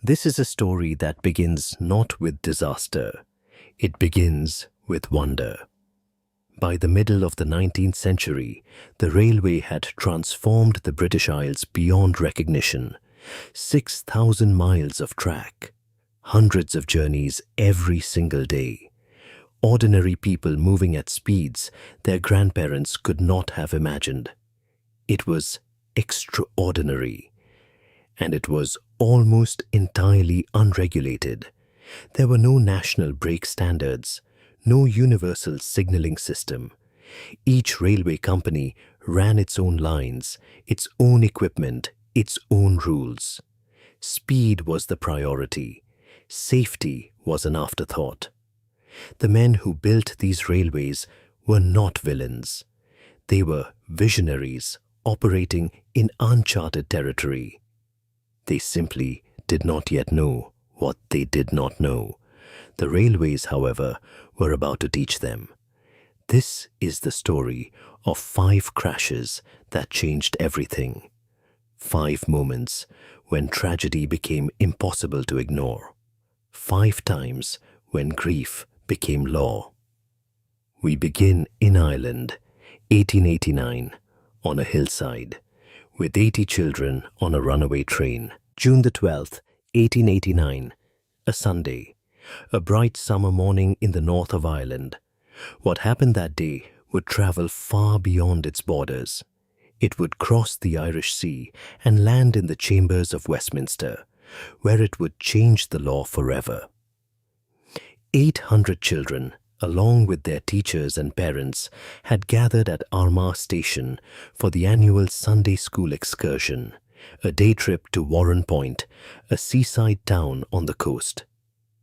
This is a story that begins not with disaster. It begins with wonder. By the middle of the 19th century, the railway had transformed the British Isles beyond recognition. 6,000 miles of track, hundreds of journeys every single day. Ordinary people moving at speeds their grandparents could not have imagined. It was extraordinary. And it was almost entirely unregulated. There were no national brake standards, no universal signaling system. Each railway company ran its own lines, its own equipment, its own rules. Speed was the priority. Safety was an afterthought. The men who built these railways were not villains. They were visionaries operating in uncharted territory. They simply did not yet know what they did not know. The railways, however, were about to teach them. This is the story of 5 crashes that changed everything. 5 moments when tragedy became impossible to ignore. 5 times when grief became law. We begin in Ireland, 1889, on a hillside, with 80 children on a runaway train. June the 12th, 1889, a Sunday, a bright summer morning in the north of Ireland. What happened that day would travel far beyond its borders. It would cross the Irish Sea and land in the chambers of Westminster, where it would change the law forever. 800 children, along with their teachers and parents, had gathered at Armagh station for the annual Sunday school excursion, a day trip to Warren Point, a seaside town on the coast.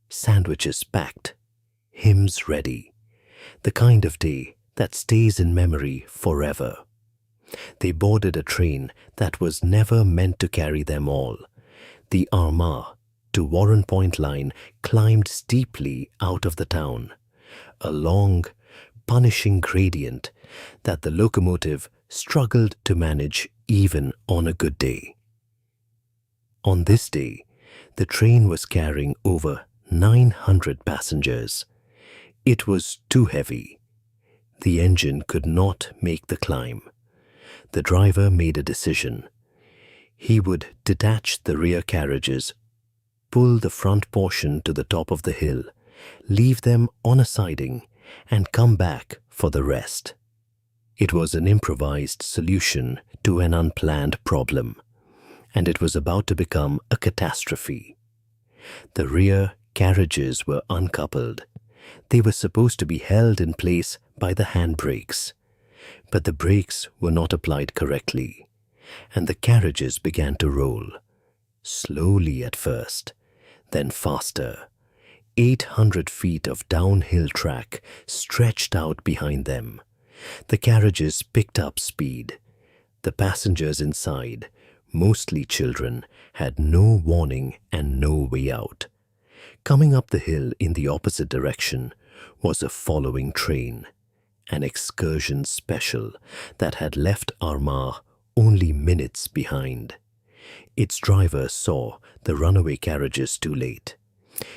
Sandwiches packed, hymns ready, the kind of day that stays in memory forever. They boarded a train that was never meant to carry them all. The Armagh to Warren Point line climbed steeply out of the town, a long, punishing gradient that the locomotive struggled to manage even on a good day. On this day, the train was carrying over 900 passengers. It was too heavy. The engine could not make the climb. The driver made a decision. He would detach the rear carriages, pull the front portion to the top of the hill, leave them on a siding, and come back for the rest. It was an improvised solution to an unplanned problem, and it was about to become a catastrophe. The rear carriages were uncoupled. They were supposed to be held in place by the handbrakes, but the brakes were not applied correctly, and the carriages began to roll, slowly at first, then faster. 800 feet of downhill track stretched out behind them. The carriages picked up speed. The passengers inside, mostly children, had no warning and no way out. Coming up the hill in the opposite direction was a following train, an excursion special that had left Armagh only minutes behind. Its driver saw the runaway carriages too late.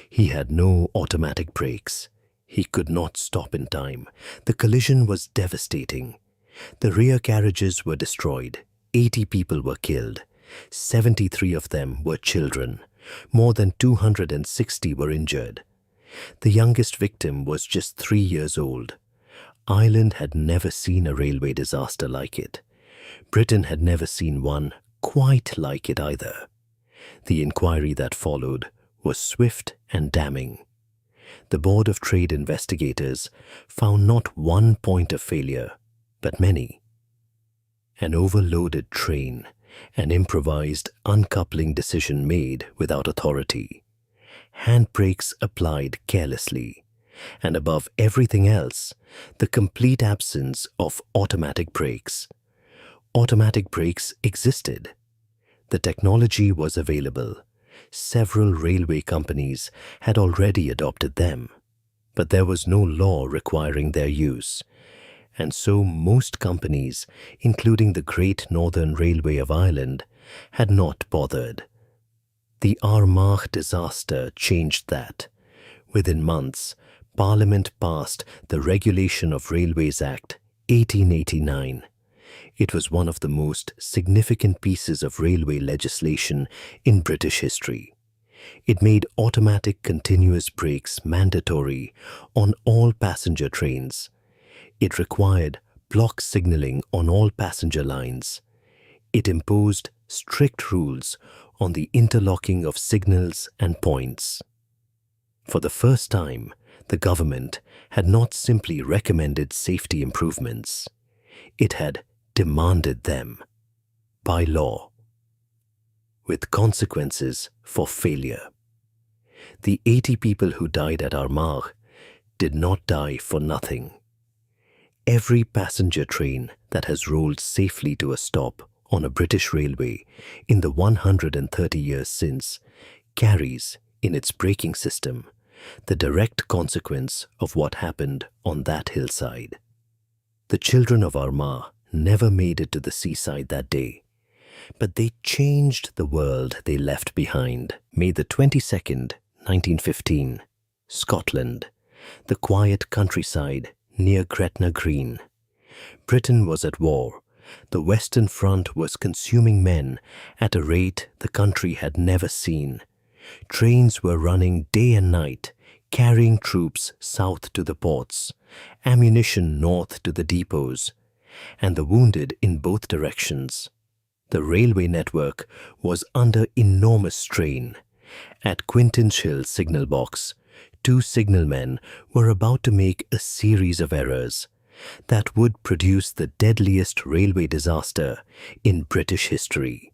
He had no automatic brakes. He could not stop in time. The collision was devastating. The rear carriages were destroyed. 80 people were killed. 73 of them were children. More than 260 were injured. The youngest victim was just 3 years old. Ireland had never seen a railway disaster like it. Britain had never seen one quite like it either. The inquiry that followed was swift and damning. The Board of Trade investigators found not one point of failure, but many. An overloaded train, an improvised uncoupling decision made without authority, handbrakes applied carelessly, and above everything else, the complete absence of automatic brakes. Automatic brakes existed. The technology was available. Several railway companies had already adopted them, but there was no law requiring their use, and so most companies, including the Great Northern Railway of Ireland, had not bothered. The Armagh disaster changed that. Within months, Parliament passed the Regulation of Railways Act 1889. It was one of the most significant pieces of railway legislation in British history. It made automatic continuous brakes mandatory on all passenger trains. It required block signalling on all passenger lines. It imposed strict rules on the interlocking of signals and points. For the first time, the government had not simply recommended safety improvements. It had demanded them by law, with consequences for failure. The 80 people who died at Armagh did not die for nothing. Every passenger train that has rolled safely to a stop on a British railway in the 130 years since carries in its braking system the direct consequence of what happened on that hillside. The children of Armagh never made it to the seaside that day, but they changed the world they left behind. May the 22nd, 1915, Scotland, the quiet countryside near Gretna Green. Britain was at war. The Western Front was consuming men at a rate the country had never seen. Trains were running day and night, carrying troops south to the ports, ammunition north to the depots, and the wounded in both directions. The railway network was under enormous strain. At Quintinshill signal box, 2 signalmen were about to make a series of errors that would produce the deadliest railway disaster in British history.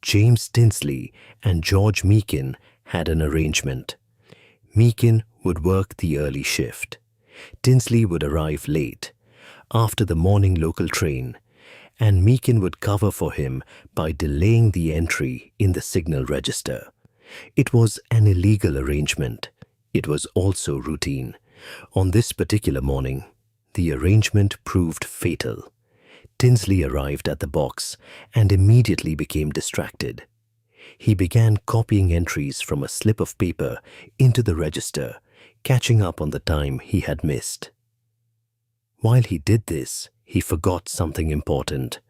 James Tinsley and George Meakin had an arrangement. Meakin would work the early shift. Tinsley would arrive late, after the morning local train, and Meakin would cover for him by delaying the entry in the signal register. It was an illegal arrangement. It was also routine. On this particular morning, the arrangement proved fatal. Tinsley arrived at the box and immediately became distracted. He began copying entries from a slip of paper into the register, catching up on the time he had missed. While he did this, he forgot something important.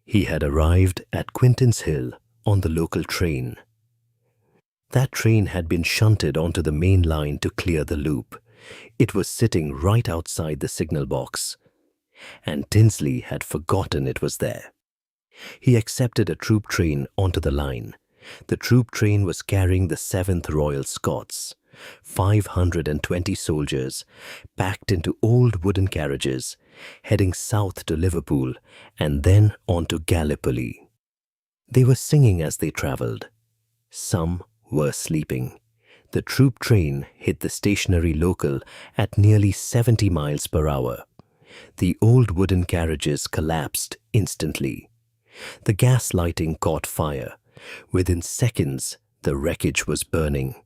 He had arrived at Quintinshill on the local train. That train had been shunted onto the main line to clear the loop. It was sitting right outside the signal box, and Tinsley had forgotten it was there. He accepted a troop train onto the line. The troop train was carrying the 7th Royal Scots, 520 soldiers, packed into old wooden carriages, heading south to Liverpool and then on to Gallipoli. They were singing as they travelled. Some were sleeping. The troop train hit the stationary local at nearly 70 miles per hour. The old wooden carriages collapsed instantly. The gas lighting caught fire. Within seconds, the wreckage was burning.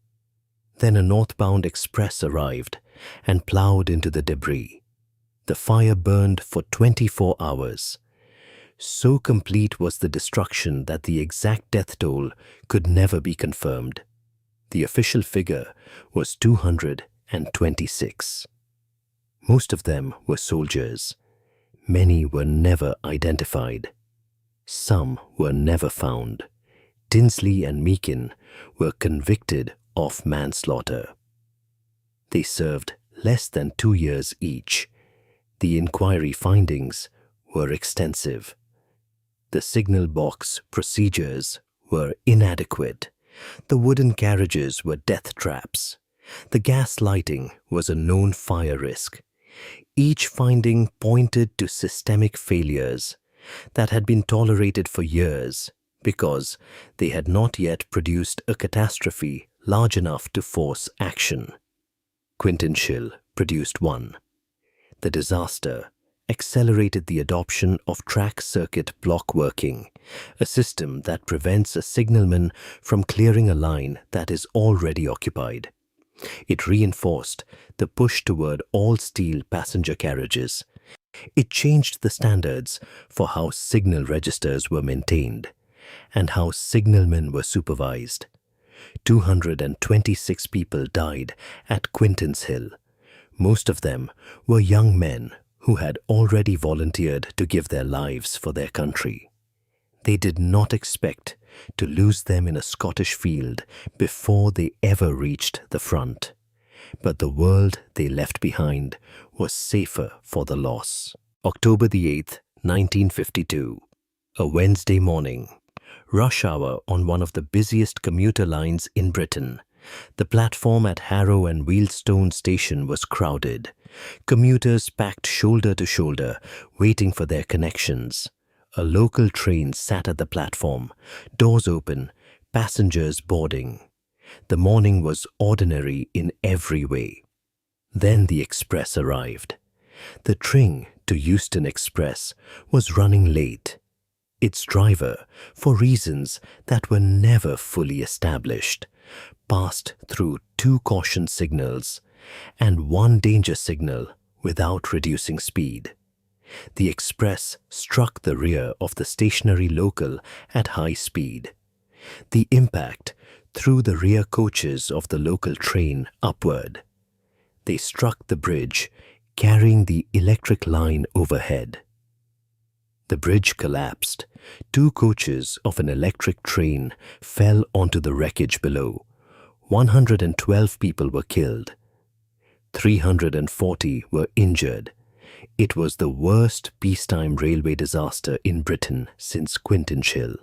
Then a northbound express arrived and ploughed into the debris. The fire burned for 24 hours. So complete was the destruction that the exact death toll could never be confirmed. The official figure was 226. Most of them were soldiers. Many were never identified. Some were never found. Tinsley and Meakin were convicted of manslaughter. They served less than 2 years each. The inquiry findings were extensive. The signal box procedures were inadequate. The wooden carriages were death traps. The gas lighting was a known fire risk. Each finding pointed to systemic failures that had been tolerated for years because they had not yet produced a catastrophe large enough to force action. Quintinshill produced one. The disaster accelerated the adoption of track circuit block working, a system that prevents a signalman from clearing a line that is already occupied. It reinforced the push toward all-steel passenger carriages. It changed the standards for how signal registers were maintained. and how signalmen were supervised. 226 people died at Quintinshill. Most of them were young men who had already volunteered to give their lives for their country. They did not expect to lose them in a Scottish field before they ever reached the front. But the world they left behind was safer for the loss. October the 8th, 1952. A Wednesday morning. Rush hour on one of the busiest commuter lines in Britain. The platform at Harrow and Wealdstone station was crowded. Commuters packed shoulder to shoulder, waiting for their connections. A local train sat at the platform, doors open, passengers boarding. The morning was ordinary in every way. Then the express arrived. The train to Euston Express was running late. Its driver, for reasons that were never fully established, passed through 2 caution signals and 1 danger signal without reducing speed. The express struck the rear of the stationary local at high speed. The impact threw the rear coaches of the local train upward. They struck the bridge, carrying the electric line overhead. The bridge collapsed. 2 coaches of an electric train fell onto the wreckage below. 112 people were killed. 340 were injured. It was the worst peacetime railway disaster in Britain since Quintinshill.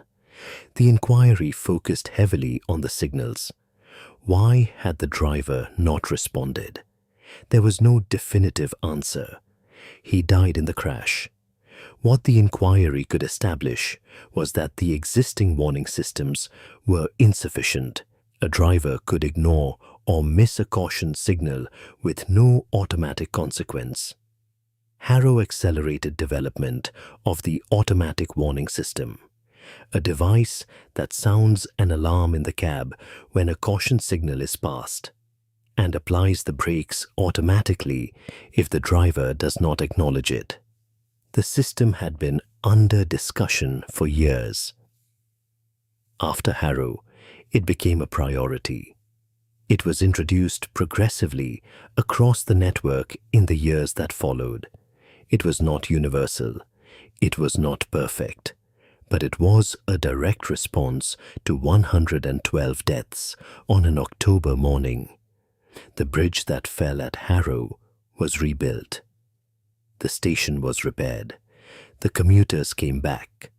The inquiry focused heavily on the signals. Why had the driver not responded? There was no definitive answer. He died in the crash. What the inquiry could establish was that the existing warning systems were insufficient. A driver could ignore or miss a caution signal with no automatic consequence. Harrow accelerated development of the automatic warning system, a device that sounds an alarm in the cab when a caution signal is passed and applies the brakes automatically if the driver does not acknowledge it. The system had been under discussion for years. After Harrow, it became a priority. It was introduced progressively across the network in the years that followed. It was not universal. It was not perfect. But it was a direct response to 112 deaths on an October morning. The bridge that fell at Harrow was rebuilt. The station was repaired. The commuters came back.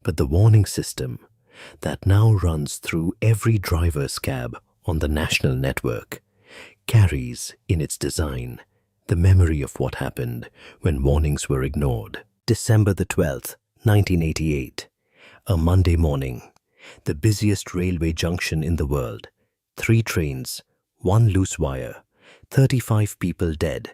But the warning system that now runs through every driver's cab on the national network carries in its design the memory of what happened when warnings were ignored. December the 12th, 1988. A Monday morning. The busiest railway junction in the world. 3 trains, 1 loose wire, 35 people dead.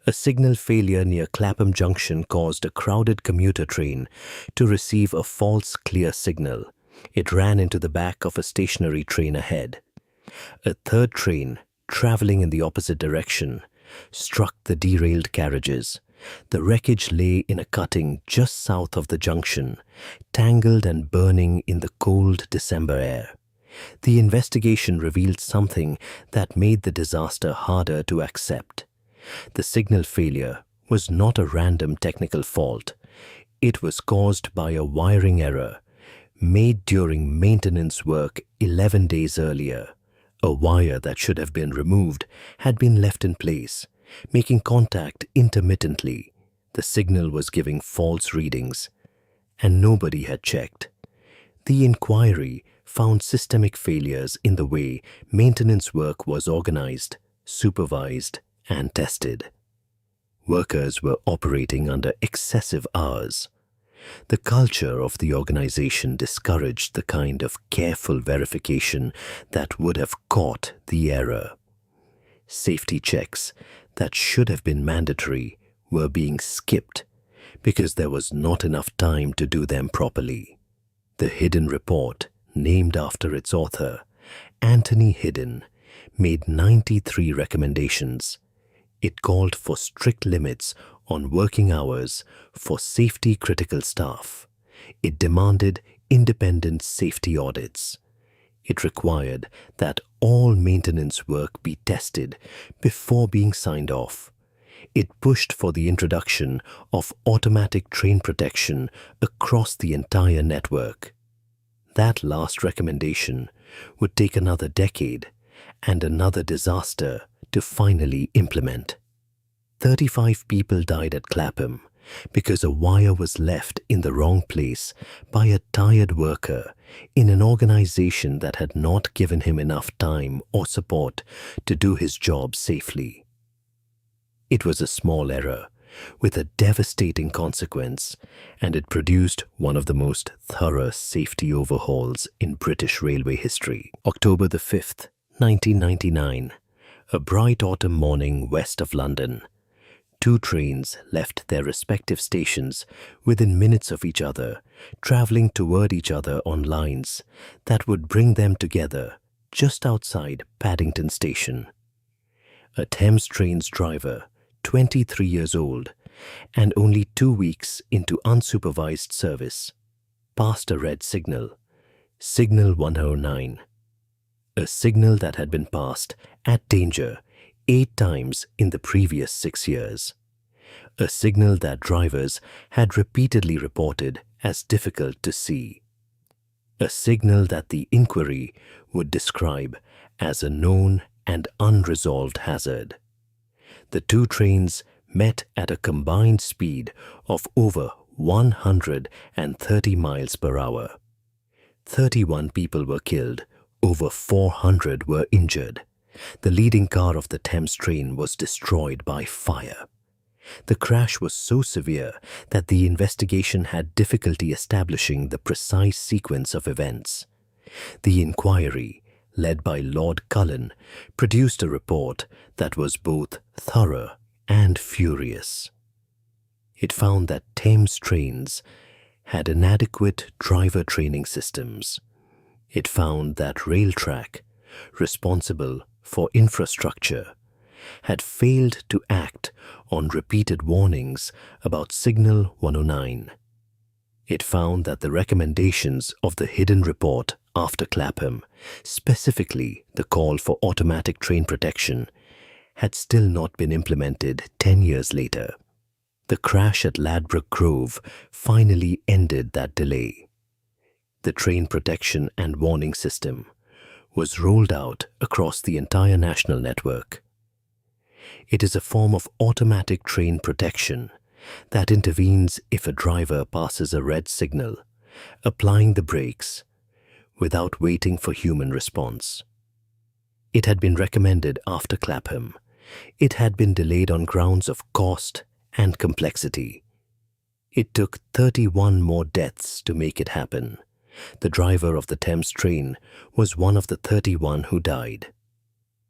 A signal failure near Clapham Junction caused a crowded commuter train to receive a false clear signal. It ran into the back of a stationary train ahead. A 3rd train, traveling in the opposite direction, struck the derailed carriages. The wreckage lay in a cutting just south of the junction, tangled and burning in the cold December air. The investigation revealed something that made the disaster harder to accept. The signal failure was not a random technical fault. It was caused by a wiring error made during maintenance work 11 days earlier. A wire that should have been removed had been left in place, making contact intermittently. The signal was giving false readings, and nobody had checked. The inquiry found systemic failures in the way maintenance work was organized, supervised, and tested. Workers were operating under excessive hours. The culture of the organization discouraged the kind of careful verification that would have caught the error. Safety checks that should have been mandatory were being skipped because there was not enough time to do them properly. The Hidden Report, named after its author, Anthony Hidden, made 93 recommendations. It called for strict limits on working hours for safety-critical staff. It demanded independent safety audits. It required that all maintenance work be tested before being signed off. It pushed for the introduction of automatic train protection across the entire network. That last recommendation would take another decade and another disaster to finally implement. 35 people died at Clapham because a wire was left in the wrong place by a tired worker in an organization that had not given him enough time or support to do his job safely. It was a small error with a devastating consequence, and it produced one of the most thorough safety overhauls in British railway history. October the 5th, 1999, a bright autumn morning west of London. Two trains left their respective stations within minutes of each other, travelling toward each other on lines that would bring them together just outside Paddington Station. A Thames Trains driver, 23 years old, and only 2 weeks into unsupervised service, passed a red signal, Signal 109, a signal that had been passed at danger 8 times in the previous 6 years, a signal that drivers had repeatedly reported as difficult to see, a signal that the inquiry would describe as a known and unresolved hazard. The two trains met at a combined speed of over 130 miles per hour. 31 people were killed, over 400 were injured. The leading car of the Thames train was destroyed by fire. The crash was so severe that the investigation had difficulty establishing the precise sequence of events. The inquiry, led by Lord Cullen, produced a report that was both thorough and furious. It found that Thames trains had inadequate driver training systems. It found that Railtrack, responsible for infrastructure, had failed to act on repeated warnings about Signal 109. It found that the recommendations of the hidden report after Clapham, specifically the call for automatic train protection, had still not been implemented 10 years later. The crash at Ladbroke Grove finally ended that delay. The train protection and warning system was rolled out across the entire national network. It is a form of automatic train protection that intervenes if a driver passes a red signal, applying the brakes without waiting for human response. It had been recommended after Clapham. It had been delayed on grounds of cost and complexity. It took 31 more deaths to make it happen. The driver of the Thames train was one of the 31 who died.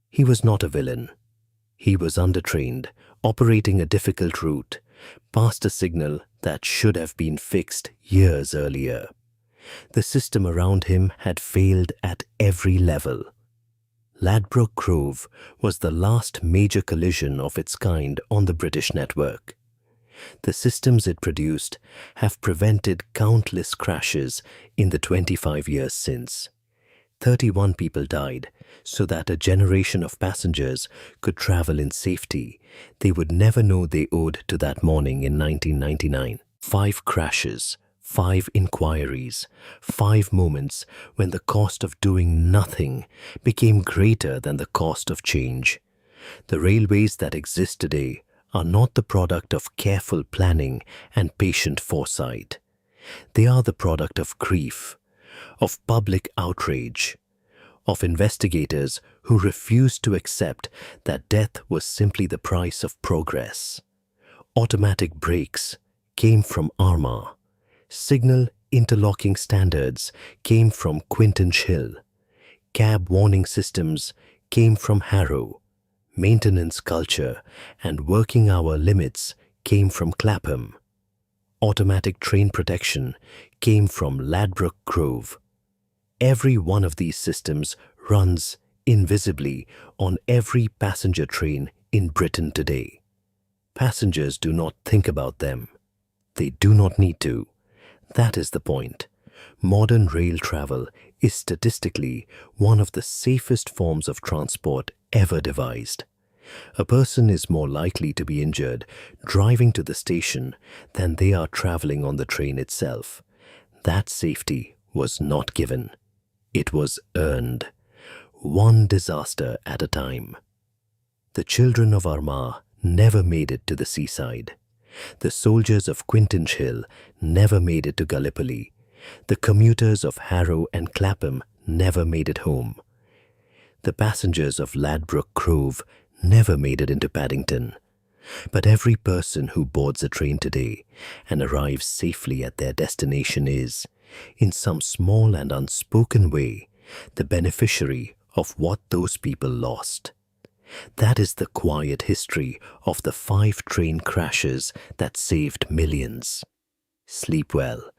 He was not a villain. He was undertrained, operating a difficult route, past a signal that should have been fixed years earlier. The system around him had failed at every level. Ladbroke Grove was the last major collision of its kind on the British network. The systems it produced have prevented countless crashes in the 25 years since. 31 people died so that a generation of passengers could travel in safety they would never know they owed to that morning in 1999. 5 crashes, 5 inquiries, 5 moments when the cost of doing nothing became greater than the cost of change. The railways that exist today are not the product of careful planning and patient foresight. They are the product of grief, of public outrage, of investigators who refused to accept that death was simply the price of progress. Automatic brakes came from Armagh. Signal interlocking standards came from Quintinshill. Cab warning systems came from Harrow. Maintenance culture and working hour limits came from Clapham. Automatic train protection came from Ladbroke Grove. Every one of these systems runs invisibly on every passenger train in Britain today. Passengers do not think about them. They do not need to. That is the point. Modern rail travel is statistically one of the safest forms of transport ever devised. A person is more likely to be injured driving to the station than they are traveling on the train itself. That safety was not given. It was earned. One disaster at a time. The children of Armagh never made it to the seaside. The soldiers of Quintinshill never made it to Gallipoli. The commuters of Harrow and Clapham never made it home. The passengers of Ladbroke Grove never made it into Paddington. But every person who boards a train today and arrives safely at their destination is, in some small and unspoken way, the beneficiary of what those people lost. That is the quiet history of the 5 train crashes that saved millions. Sleep well.